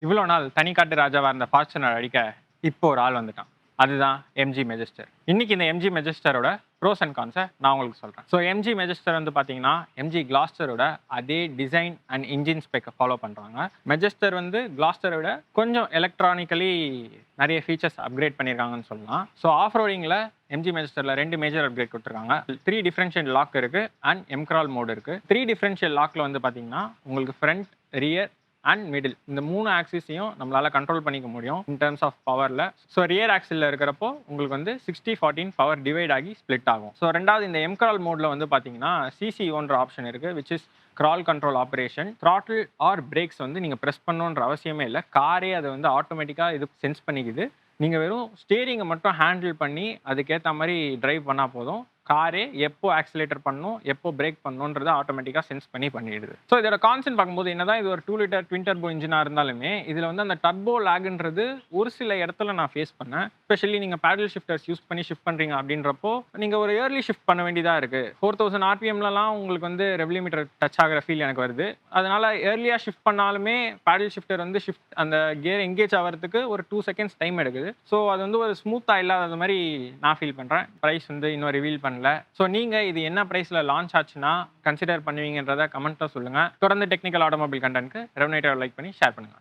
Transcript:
இவ்வளோ நாள் தனிக்காட்டு ராஜாவா இருந்த ஃபார்ச்சுனர் அடிக்க இப்போ ஒரு ஆள் வந்துட்டான். அதுதான் எம்ஜி மெஜஸ்டர். இன்னைக்கு இந்த எம்ஜி மெஜஸ்டரோட ப்ரோஸ் அண்ட் கான்ஸை நான் உங்களுக்கு சொல்கிறேன். ஸோ எம்ஜி மெஜஸ்டர் வந்து பார்த்தீங்கன்னா எம்ஜி கிளாஸ்டரோட அதே டிசைன் அண்ட் இன்ஜின் ஸ்பெக்கை ஃபாலோ பண்ணுறாங்க. மெஜஸ்டர் வந்து கிளாஸ்டரோட கொஞ்சம் எலக்ட்ரானிக்கலி நிறைய ஃபீச்சர்ஸ் அப்கிரேட் பண்ணியிருக்காங்கன்னு சொல்லலாம். ஸோ ஆஃப் ரோடிங்கில் எம்ஜி மெஜஸ்டரில் 2 மேஜர் அப்கிரேட் கொடுத்துருக்காங்க. 3 டிஃபரன்ஷியல் லாக் இருக்குது அண்ட் எம்க்ரால் மோட் இருக்குது. 3 டிஃபரன்ஷியல் லாக்கில் வந்து பார்த்தீங்கன்னா உங்களுக்கு ஃப்ரண்ட், ரியர் அண்ட் மிடில் இந்த 3 ஆக்சிஸையும் நம்மளால கண்ட்ரோல் பண்ணிக்க முடியும் இன் டர்ம்ஸ் ஆஃப் பவரில். ஸோ ரியர் ஆக்சிலில் இருக்கிறப்போ உங்களுக்கு வந்து 60-40 பவர் டிவைட் ஆகி ஸ்ப்ளிட் ஆகும். ஸோ ரெண்டாவது இந்த எம்க்ரால் மோடில் வந்து பார்த்தீங்கன்னா சிசிஓன்ற ஆப்ஷன் இருக்குது, which is crawl control operation. Throttle or brakes வந்து நீங்கள் ப்ரெஸ் பண்ணணுன்ற அவசியமே இல்லை, காரே அதை வந்து ஆட்டோமேட்டிக்காக இது சென்ஸ் பண்ணிக்குது. நீங்கள் வெறும் ஸ்டேரிங்கை மட்டும் ஹேண்டில் பண்ணி அதுக்கேற்ற மாதிரி டிரைவ் பண்ணால் போதும், காரே எப்போ ஆக்சிலேட்டர் பண்ணணும் எப்போ பிரேக் பண்ணணுன்றதை ஆட்டோமேட்டிக்காக சென்ஸ் பண்ணி பண்ணிடுது. ஸோ இதோட கான்செப்ட் பார்க்கும்போது என்னதான் இது ஒரு 2 லிட்டர் ட்வின் டர்போ இன்ஜினாக இருந்தாலுமே இதில் வந்து அந்த டர்போ லேக்ன்றது ஒரு சில இடத்துல நான் ஃபேஸ் பண்ணேன். ஸ்பெஷலி நீங்கள் பேடல் ஷிஃப்டர்ஸ் யூஸ் பண்ணி ஷிஃப்ட் பண்ணுறீங்க அப்படின்றப்போ நீங்கள் ஒரு இயர்லி ஷிஃப்ட் பண்ண வேண்டியதாக இருக்குது. 4000 ஆர்பிஎம்லலாம் உங்களுக்கு வந்து ரெவல்யூமீட்டர் டச் ஆகிற ஃபீல் எனக்கு வருது. அதனால இயர்லியாக ஷிஃப்ட் பண்ணாலுமே பேடல் ஷிஃப்டர் வந்து அந்த கியர் எங்கேஜ் ஆகிறதுக்கு ஒரு 2 செகண்ட்ஸ் டைம் எடுக்குது. ஸோ அது வந்து ஒரு ஸ்மூத்தாக இல்லாத மாதிரி நான் ஃபீல் பண்ணுறேன். ப்ரைஸ் வந்து இன்னும் ரிவீல் பண்ணல. ஸோ நீங்கள் இது என்ன ப்ரைஸில் லான்ச் ஆச்சுன்னா கன்சிடர் பண்ணுவீங்கன்றதை கமெண்ட்டில் சொல்லுங்கள். தொடர்ந்து டெக்னிக்கல் ஆட்டோமொபைல் கண்டென்ட்க்கு ரெவனேட்டர் லைக் பண்ணி ஷேர் பண்ணுங்கள்.